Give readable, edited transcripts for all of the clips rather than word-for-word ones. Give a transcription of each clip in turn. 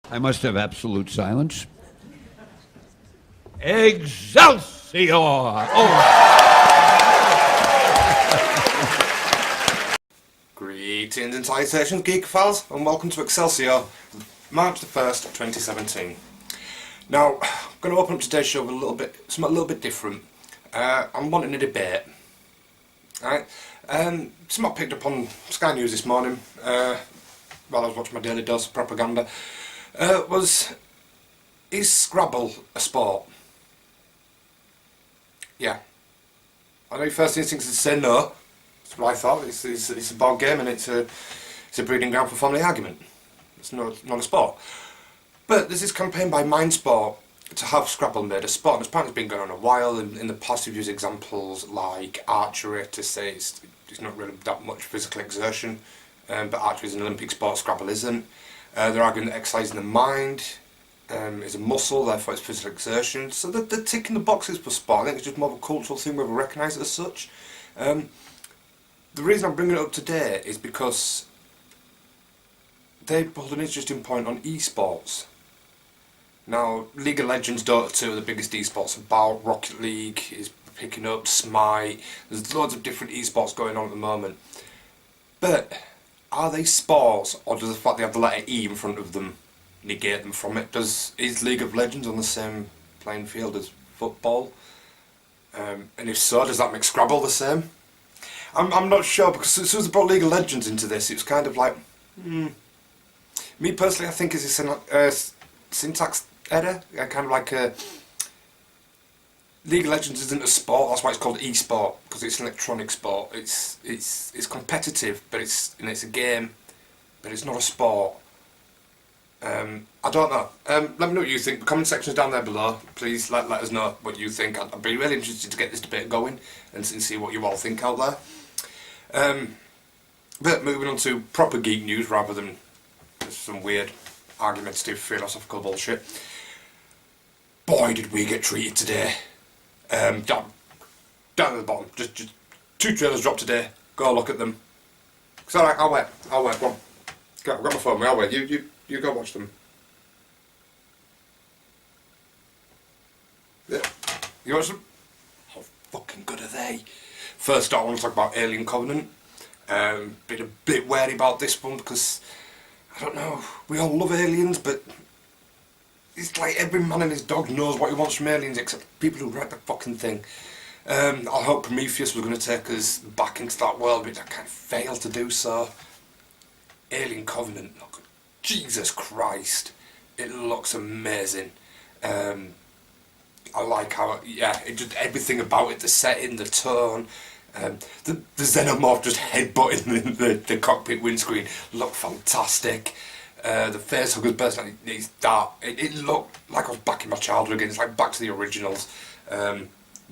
I must have absolute silence. Excelsior! Greetings and salutations, geekophiles, and welcome to Excelsior, March the 1st, 2017. Now, I'm going to open up today's show with something a little bit different. I'm wanting a debate. Alright? Something I picked up on Sky News this morning, while I was watching my daily dose of propaganda, is Scrabble a sport? Yeah. I know your first instinct is to say no. That's what I thought. It's a board game and it's a breeding ground for family argument. It's not a sport. But there's this campaign by Mindsport to have Scrabble made a sport, and apparently it's been going on a while. In the past, we've used examples like archery to say it's not really that much physical exertion, but archery is an Olympic sport, Scrabble isn't. They're arguing that exercising the mind is a muscle, therefore it's physical exertion. So they're ticking the boxes for sport. I think it's just more of a cultural thing where we recognise it as such. The reason I'm bringing it up today is because they hold an interesting point on esports. Now, League of Legends, Dota 2 are the biggest esports about. Rocket League is picking up, Smite. There's loads of different esports going on at the moment. But are they sports, or does the fact they have the letter E in front of them negate them from it? Is League of Legends on the same playing field as football? And if so, does that make Scrabble the same? I'm not sure, because as soon as I brought League of Legends into this, it was kind of like, Me personally, I think it's a syntax error. Kind of like League of Legends isn't a sport. That's why it's called e-sport, because it's an electronic sport. It's competitive, but it's a game, but it's not a sport. I don't know. Let me know what you think. The comment section's down there below. Please let us know what you think. I'd be really interested to get this debate going and see what you all think out there. But moving on to proper geek news rather than some weird argumentative philosophical bullshit. Boy, did we get treated today. Down at the bottom. Just 2 trailers dropped today. Go look at them. It's alright, I'll wait. Go on. I've got my phone, I'll wait. You go watch them. Yeah. You watch them? How fucking good are they? First I want to talk about Alien Covenant. Been a bit wary about this one because, I don't know, we all love aliens, but it's like every man and his dog knows what he wants from aliens except people who write the fucking thing. I hope Prometheus was going to take us back into that world, but I kind of failed to do so. Alien Covenant, look, Jesus Christ, it looks amazing. I like how, just everything about it, the setting, the tone, the xenomorph just headbutting the cockpit windscreen looked fantastic. The facehugger's personality is that. It looked like I was back in my childhood again. It's like back to the originals.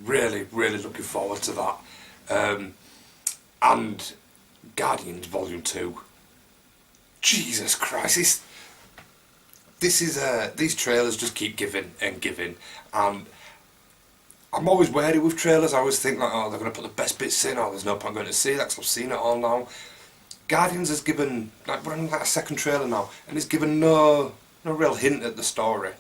Really, really looking forward to that. And Guardians Volume 2. Jesus Christ, these trailers just keep giving and giving, and I'm always wary with trailers. I always think like, oh, they're going to put the best bits in, or there's no point going to see that because I've seen it all now. Guardians has given, we're on like a second trailer now, and it's given no real hint at the story.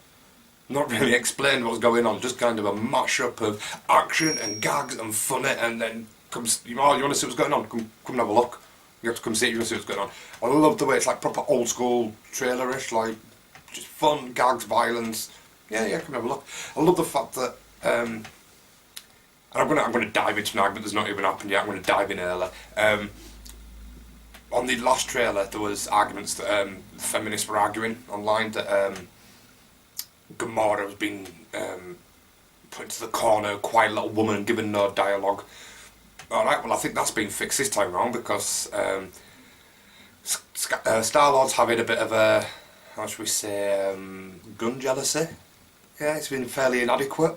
Not really explained what's going on, just kind of a mashup of action and gags and funny, and then comes, you want to see what's going on? Come and have a look. You have to come see it, you want to see what's going on. I love the way it's like proper old school trailerish, like just fun, gags, violence. Yeah, come have a look. I love the fact that, and I'm gonna dive into an argument that's not even happened yet. I'm gonna dive in early. On the last trailer, there was arguments that feminists were arguing online that Gamora was being put into the corner, quiet little woman, given no dialogue. Alright, well I think that's been fixed this time round because Star-Lord's having a bit of a, how should we say, gun jealousy. Yeah, it's been fairly inadequate.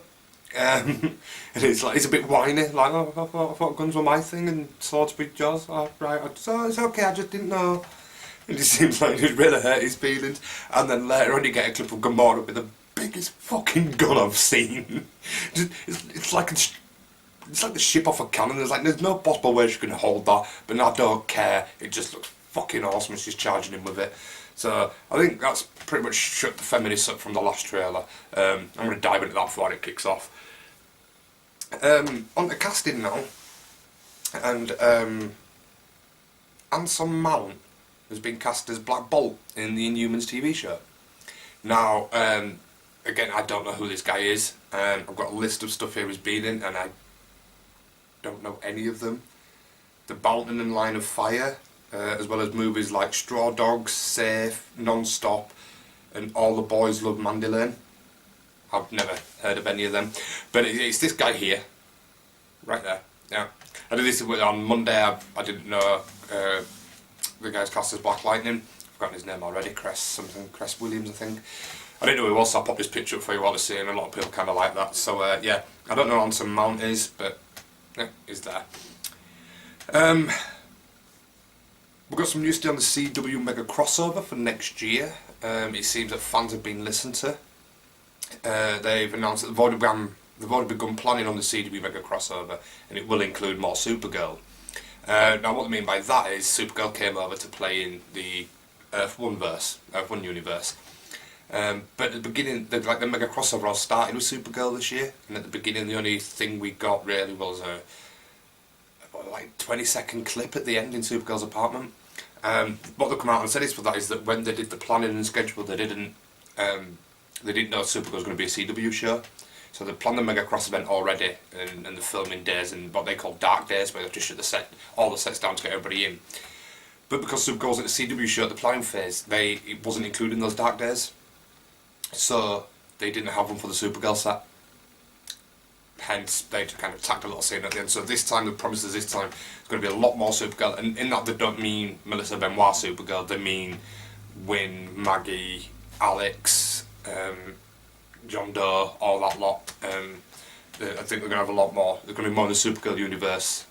And it's like, he's a bit whiny, like, oh, I thought guns were my thing and swords were yours. Oh, right, so it's okay, I just didn't know. And it seems like it really hurt his feelings. And then later on you get a clip of Gamora with the biggest fucking gun I've seen. It's like the ship off a cannon. There's no possible way she can hold that, but I don't care. It just looks fucking awesome. She's charging him with it. So I think that's pretty much shut the feminists up from the last trailer. I'm going to dive into that before it kicks off. On to casting now, and Anson Mount has been cast as Black Bolt in the Inhumans TV show. Now, again, I don't know who this guy is. I've got a list of stuff he's been in, and I don't know any of them. The Bounty and Line of Fire, as well as movies like Straw Dogs, Safe, Non-Stop, and All the Boys Love Mandy Lane. I've never heard of any of them, but it's this guy here, right there. Yeah, I did this on Monday. I didn't know the guy's cast as Black Lightning. I've forgotten his name already. Cress Williams, I think. I didn't know who he was, so I popped this picture up for you all to see, and a lot of people kind of like that. So yeah, I don't know who Anson Mount is, but yeah, he's there. We've got some news on the CW Mega crossover for next year. It seems that fans have been listened to. They've announced that they've already begun planning on the CW Mega crossover, and it will include more Supergirl. Now, what I mean by that is Supergirl came over to play in the Earth 1 universe. But at the beginning, the Mega crossover all started with Supergirl this year, and at the beginning, the only thing we got really was a 20-second clip at the end in Supergirl's apartment. What they've come out and said is for that is that when they did the planning and schedule, they didn't know Supergirl was going to be a CW show. So they planned the Mega Cross event already, and the filming days and what they call dark days, where they just shut all the sets down to get everybody in. But because Supergirl was at the CW show at the planning phase, it wasn't included in those dark days. So they didn't have one for the Supergirl set. Hence, they kind of tacked a little scene at the end. So this time, the promise is this time, it's going to be a lot more Supergirl. And in that, they don't mean Melissa Benoit Supergirl. They mean Wynn, Maggie, Alex, John Doe, all that lot. I think they're going to have a lot more. They're going to be more in the Supergirl universe.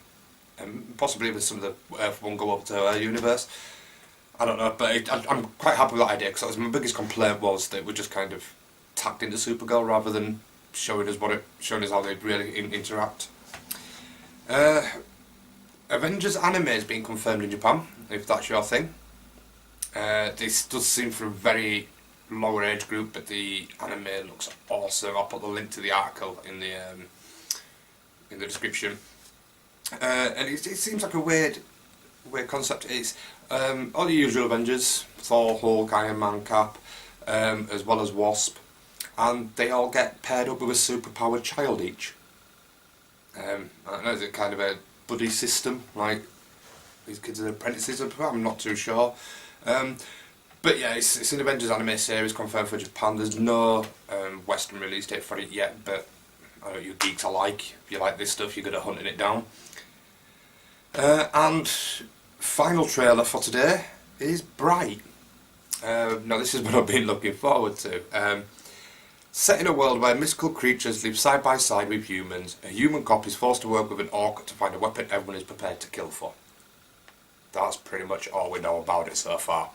Possibly even some of the Earth won't go over to her universe. I don't know, but I'm quite happy with that idea, because my biggest complaint was that we just kind of tacked into Supergirl rather than showing us how they'd really interact. Avengers anime has been confirmed in Japan, if that's your thing. This does seem for a very lower age group, but the anime looks awesome. I'll put the link to the article in the description. And it seems like a weird concept. It's all the usual Avengers: Thor, Hulk, Iron Man, Cap, as well as Wasp. And they all get paired up with a superpowered child each. I don't know, is it kind of a buddy system, like these kids are apprentices? I'm not too sure. But yeah, it's an Avengers anime series confirmed for Japan. There's no Western release date for it yet, but I know you geeks are like. If you like this stuff, you're good at hunting it down. And final trailer for today is Bright. Now this is what I've been looking forward to. Set in a world where mystical creatures live side by side with humans, a human cop is forced to work with an orc to find a weapon everyone is prepared to kill for. That's pretty much all we know about it so far.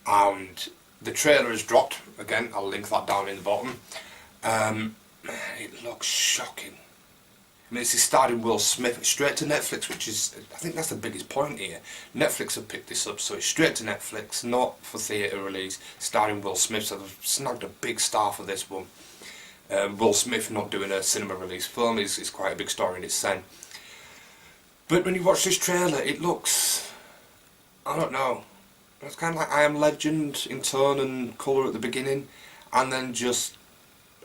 And the trailer is dropped. Again, I'll link that down in the bottom. It looks shocking. I mean, this is starring Will Smith, straight to Netflix, which is, I think that's the biggest point here. Netflix have picked this up, so it's straight to Netflix, not for theatre release, starring Will Smith, so they've snagged a big star for this one. Will Smith not doing a cinema release film is quite a big story in itself. But when you watch this trailer, it looks, I don't know, it's kind of like I Am Legend in tone and colour at the beginning, and then just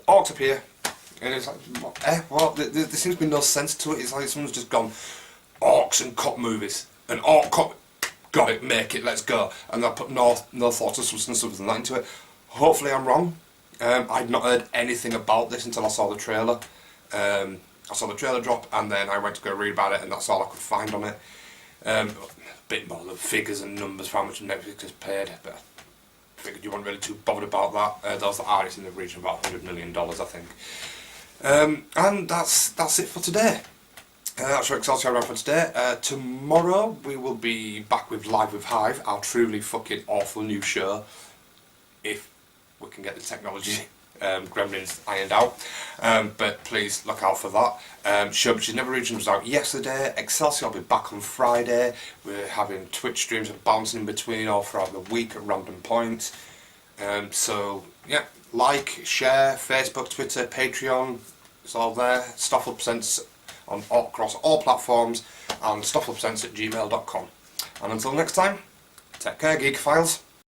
orcs appear. And it's like, what? There seems to be no sense to it. It's like someone's just gone, orcs and cop movies. An orc cop, got it, make it, let's go. And I put no thought or substance other than that into it. Hopefully I'm wrong. I'd not heard anything about this until I saw the trailer. I saw the trailer drop, and then I went to go read about it, and that's all I could find on it. A bit more of figures and numbers for how much Netflix has paid, but I figured you weren't really too bothered about that. Those artists in the region of about $100 million, I think. And that's it for today. That's your Excelsior around for today. Tomorrow we will be back with Live with Hive, our truly fucking awful new show, if we can get the technology Gremlins ironed out. But please look out for that. Showbiz Never Region was out yesterday. Excelsior will be back on Friday. We're having Twitch streams and bouncing in between all throughout the week at random points. So yeah, like, share, Facebook, Twitter, Patreon, it's all there. Stoffel Presents on across all platforms, and stoffelpresents@gmail.com. And until next time, take care, Geekophiles.